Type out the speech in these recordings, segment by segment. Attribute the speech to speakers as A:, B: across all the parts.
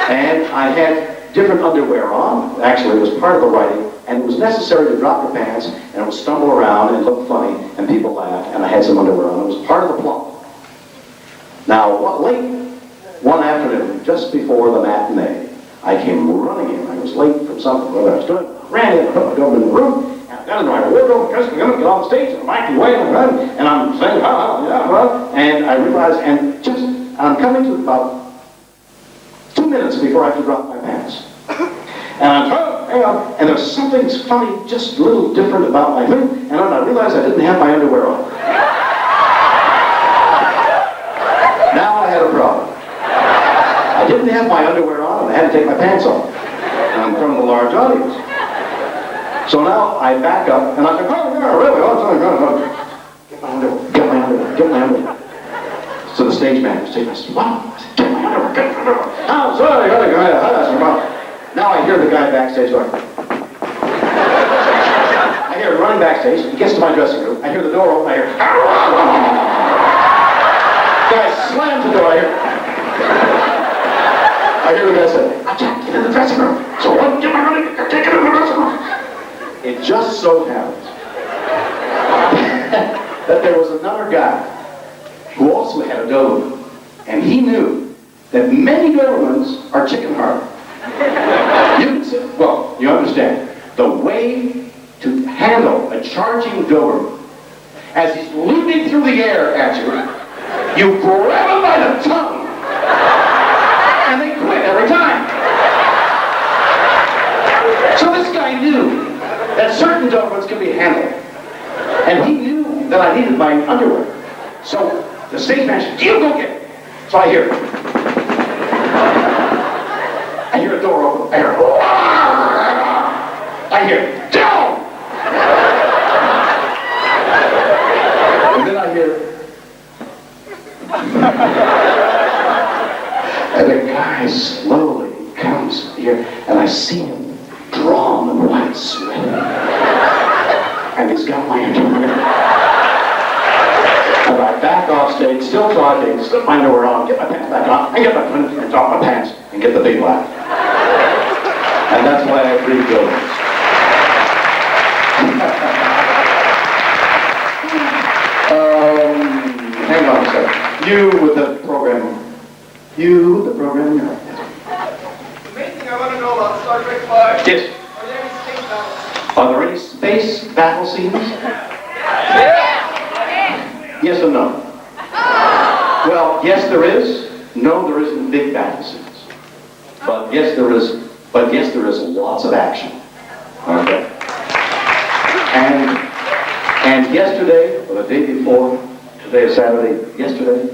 A: And I had different underwear on. Actually, it was part of the writing, and it was necessary to drop your pants, and it would stumble around and look funny, and people laughed, and I had some underwear on. It was part of the plot. Now, late one afternoon, just before the matinee, I came running in. I was late from something, whether I was doing. I ran in, I put my door in the room, and I got into my wardrobe, because I'm going to get on the stage, and I'm acting away, and I'm saying, and I realized, I'm coming to about 2 minutes before I have to drop my pants. And I'm hang on, and there's something funny, just a little different about my thing, and then I realized I didn't have my underwear on. Now I had a problem. I didn't have my underwear on, and I had to take my pants off in front of a large audience. So now I back up, and I say, oh, yeah, really? Get my underwear. So the stage manager says, wow, get my underwear, get my underwear. Oh, sorry, now I hear the guy backstage going. I hear him running backstage. He gets to my dressing room. I hear the door open. I hear, guy slams the door. I hear the guy say, I can't get in the dressing room. So what? Get my money. Take it in the dressing room. It just so happens that there was another guy who also had a Doberman, and he knew that many Dobermans are chicken-hearted. You understand, the way to handle a charging Doberman as he's leaping through the air at you, you grab him by the tongue, and they quit every time. So this guy knew that certain Dobermans can be handled, and he knew that I needed my underwear. So the stage manager said, you go get it. So I hear a door open. I hear, down! And then I hear, and the guy slowly comes here, and I see him drawn and white sweating. And he's got my underwear. And I back off stage, still talking, slip my underwear on, get my pants back on, and get my pants off my pants, and get the big laugh. And that's why I breathe Dobermans. Hang on a second. You with the program.
B: The main thing I want to know about Star Trek 5.
A: Yes.
B: Are there any space battles?
A: Are there any space battle scenes? Yes or no? Well, yes there is. No, there isn't big battle scenes. But yes there is. But yes there is lots of action. Okay. And yesterday, or the day before, today is Saturday, yesterday,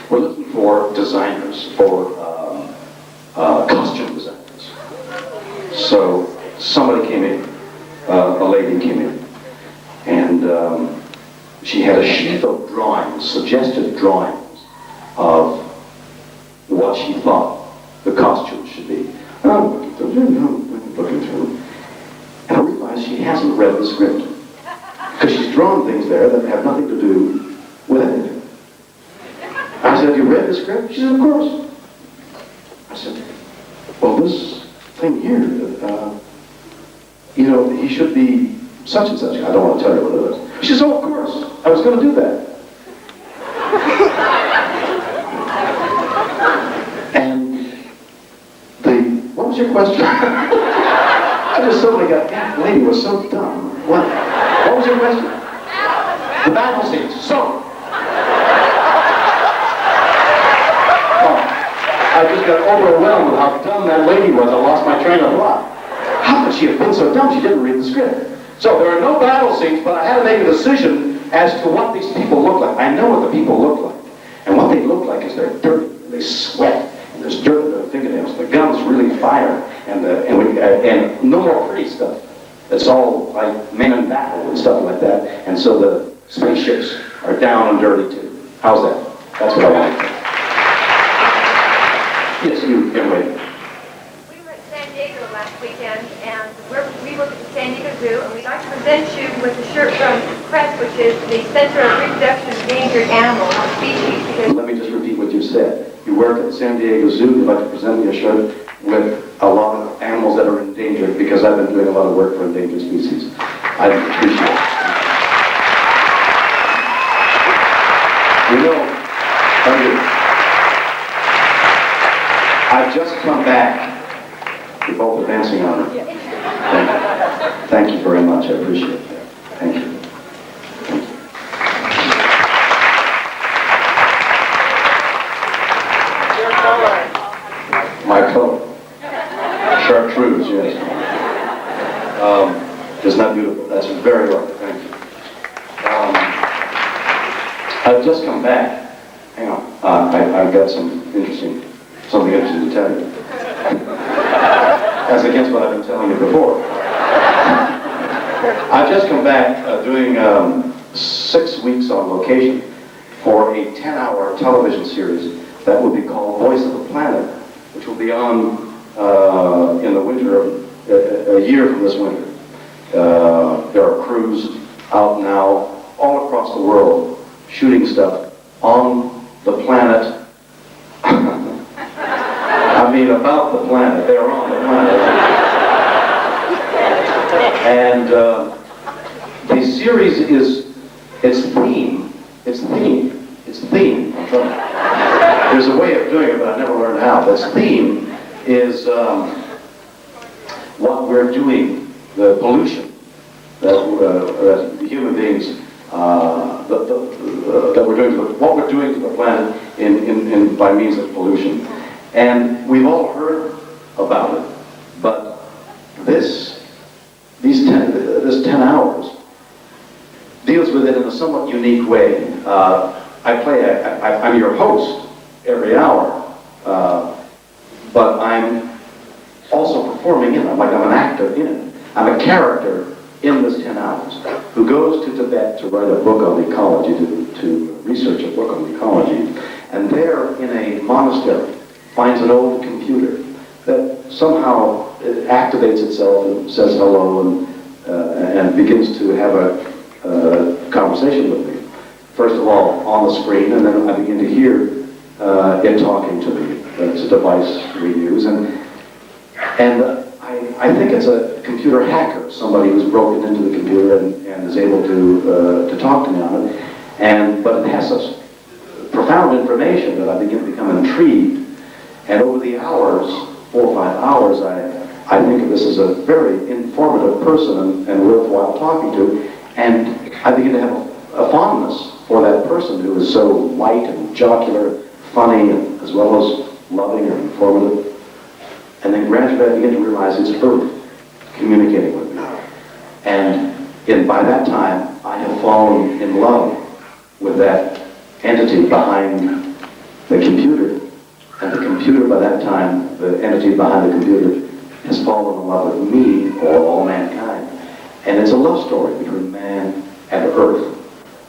A: we're looking for designers, for costume designers. So somebody came in, a lady came in, and she had a sheaf of drawings, suggested drawings of what she thought the costume should be. And I'm looking through, and I realized she hasn't read the script. Because she's drawn things there that have nothing to do with anything. I said, you read the script? She said, of course. I said, well, this thing here, he should be such and such. I don't want to tell you what it is. She says, oh, of course. I was going to do that. And what was your question? I just suddenly got, that lady was so dumb. What was your question? The battle scenes. So. I just got overwhelmed with how dumb that lady was. I lost my train of thought. How could she have been so dumb? She didn't read the script. So there are no battle scenes, but I had to make a decision as to what these people look like. I know what the people look like. And what they look like is they're dirty. They sweat. And there's dirt in their fingernails. The guns really fire. And no more pretty stuff. It's all like men in battle and stuff like that. And so the spaceships are down and dirty too. How's that? That's what I want. Yes, you, young lady.
C: We were at San Diego last weekend, and we work at the San Diego Zoo, and we'd like to present you with a shirt from CREST, which is the Center of Reproduction of Endangered Animals and Species.
A: Let me just repeat what you said. You work at the San Diego Zoo, you'd like to present me a shirt with a lot of animals that are endangered, because I've been doing a lot of work for endangered species. I appreciate it. You know, I've just come back. You're both advancing on it. Thank you very much. I appreciate it. Thank you. My coat. Chartreuse, yes. Isn't that beautiful? That's very right. Thank you. I've just come back. Hang on. I've got something interesting to tell you. As against what I've been telling you before. I've just come back doing 6 weeks on location for a 10-hour television series that will be called Voice of the Planet, which will be on in the winter, a year from this winter. There are crews out now all across the world shooting stuff on the planet. I mean, about the planet. They're on the planet. And the series its theme. I'm trying. There's a way of doing it, but I never learned how. Its theme is what we're doing, the pollution that human beings, that we're doing, what we're doing to the planet by means of pollution. And we've all heard about it, but this 10 hours deals with it in a somewhat unique way. I'm your host every hour, but I'm also performing in it, like I'm an actor in it. I'm a character in this 10 hours who goes to Tibet to write a book on ecology, to research a book on ecology, and there in a monastery finds an old computer that somehow activates itself and says hello and begins to have a conversation with me. First of all, on the screen, and then I begin to hear it talking to me. It's a device we use, and I think it's a computer hacker, somebody who's broken into the computer and is able to talk to me on it. But it has such profound information that I begin to become intrigued. And over the hours, 4 or 5 hours, I think of this as a very informative person and worthwhile talking to. And I begin to have a fondness for that person who is so light and jocular, funny, as well as loving and informative. And then gradually I begin to realize it's Earth communicating with me. And by that time, I have fallen in love with that entity behind the computer. And the computer, by that time, the entity behind the computer, has fallen in love with me, or all mankind. And it's a love story between man and Earth.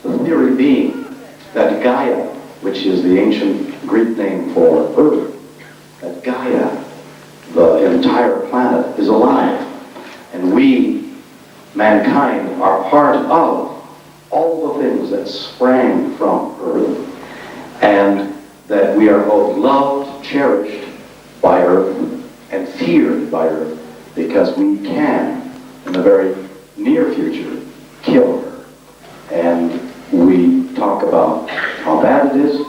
A: The theory being that Gaia, which is the ancient Greek name for Earth, that Gaia, the entire planet, is alive. And we, mankind, are part of all the things that sprang from Earth, and that we are both loved, cherished by Earth, and feared by Earth, because we can, in the very near future, kill her. And we talk about how bad it is.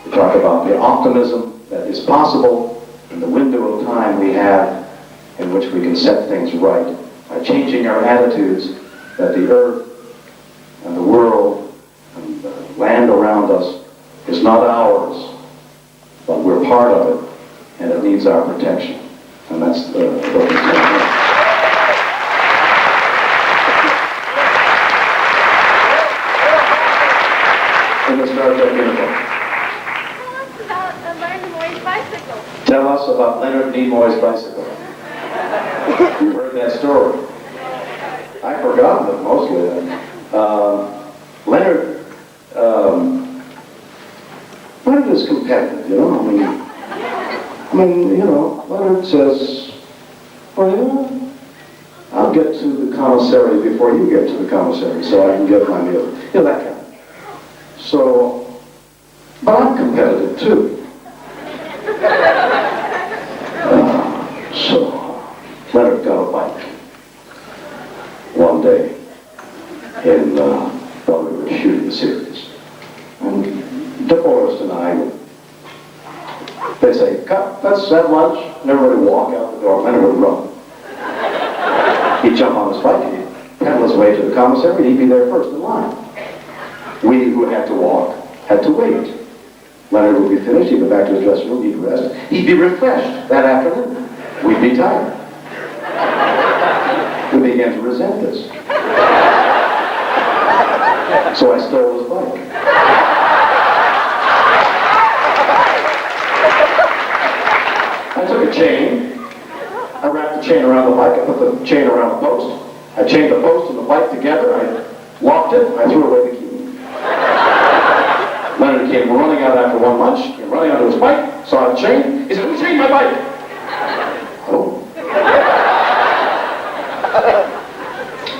A: We talk about the optimism that is possible in the window of time we have in which we can set things right by changing our attitudes that the Earth and the world and the land around us is not ours, but we're part of it, and it needs our protection. And that's the focus. In the Star Trek uniform.
C: Tell us about Leonard Nimoy's bicycle.
A: Tell us about Leonard Nimoy's bicycle. You heard that story. I've forgotten it mostly. Leonard is competitive, you know. Leonard says, well, I'll get to the commissary before you get to the commissary, so I can get my meal. That kind of. So, but I'm competitive too. while we were shooting the series. And DeForest and I, they say, "Cut, let's have lunch," and everybody would walk out the door, and then it would run. He'd jump on his bike, he'd pedal his way to the commissary, he'd be there first in line. We who had to walk had to wait. Leonard would be finished, he'd go back to his dressing room, he'd rest. He'd be refreshed that afternoon. We'd be tired. We began to resent this. So I stole his bike. I took a chain, I wrapped the chain around the bike, I put the chain around the post, I chained the post and the bike together, I locked it, I threw away the key. Leonard came running out after one lunch, came running onto his bike, saw the chain, he said, "Who chained my bike?" Oh.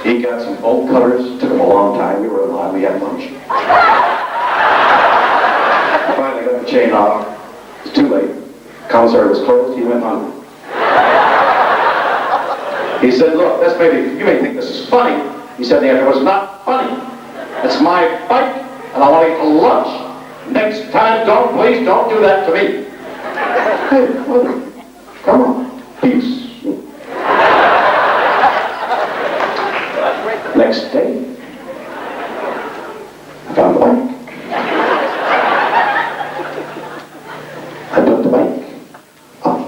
A: He got some bolt cutters, took him a long time, we were in line, we had lunch. I finally got the chain off, it was too late. Commissary was closed, he went hungry. He said, "Look, you may think this is funny." He said, "The answer was not funny. It's my bike, and I want to eat lunch. Next time, please don't do that to me." Hey, brother, come on, peace. Next day, I found the bike. I put the bike up.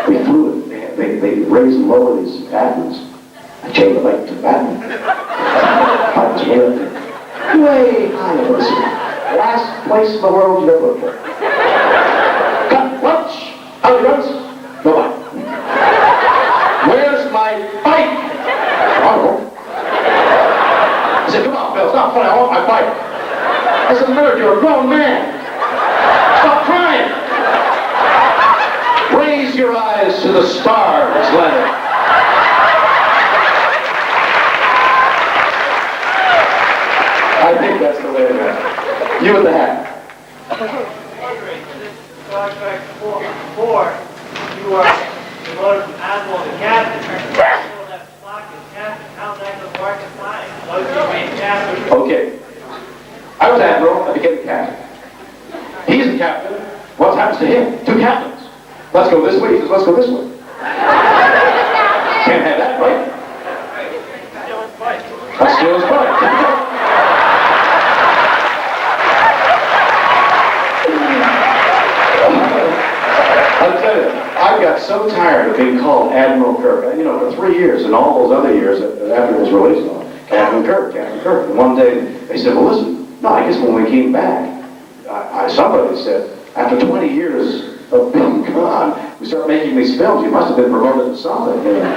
A: We flew it. They raise and lower these patterns. I chained the bike to the pattern. I was way up there. Way high over the city. Last place in the world you ever looked for. Cut lunch. Out he runs. No bike. Where's my bike? Oh. I said, "Come on, Bill, it's not funny. I want my bike." I said, "Nerd, you're a grown man. Stop crying. Raise your eyes to the stars, Leonard." I think that's the way it is. You with the hat.
B: Star Trek 4, you are promoted from admiral to captain. That clock is captain. How's that going to work in flying? Those you made captain.
A: Okay. I was admiral, I became captain. He's a captain. What happens to him? Two captains. Let's go this way. He says, "Let's go this way." Can't have that, right?
B: Steal his bike.
A: Let's steal his bike. I'll tell you, I got so tired of being called Admiral Kirk. You know, for 3 years and all those other years after it was released on Captain Kirk, Captain Kirk. And one day they said, "Well, listen, no, I guess when we came back, somebody said, after 20 years of being gone, we start making these films. You must have been promoted to something. You know?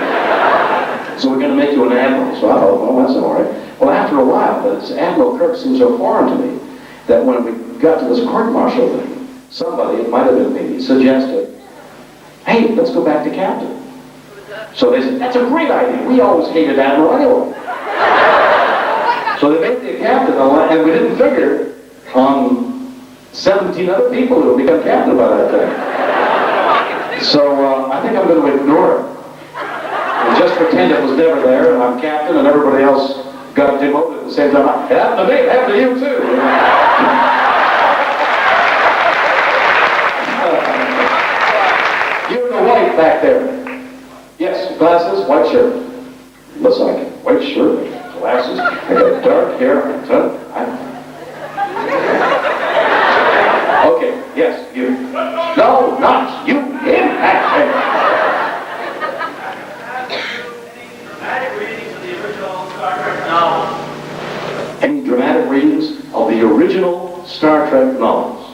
A: So we're going to make you an admiral." So I thought, well, that's all right. Well, after a while, this Admiral Kirk seemed so foreign to me that when we got to this court-martial thing, somebody, it might have been me, suggested, "Hey, let's go back to captain." So they said, "That's a great idea. We always hated Admiral anyway." So they made me a captain, and we didn't figure on 17 other people who would become captain by that time. So I think I'm going to ignore it. And just pretend it was never there, and I'm captain, and everybody else got demoted at the same time. It happened to me, it happened to you too. You in the white back there. Yes, glasses, white shirt. Looks like it. White shirt, glasses. I got dark hair. Okay, yes, you. No, not you. Him.
B: Dramatic readings of the original Star Trek novel.
A: Any dramatic readings of the original Star Trek novels?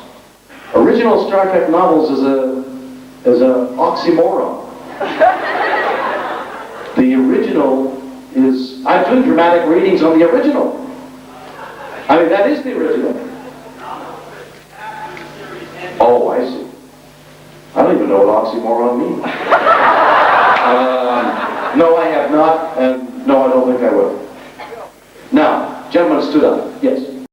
A: Original Star Trek novels is a oxymoron. The original is, I'm doing dramatic readings on the original. I mean, that is the original. Oh, I see. I don't even know what oxymoron means. No, I have not, and no, I don't think I will. Now, gentlemen stood up. Yes.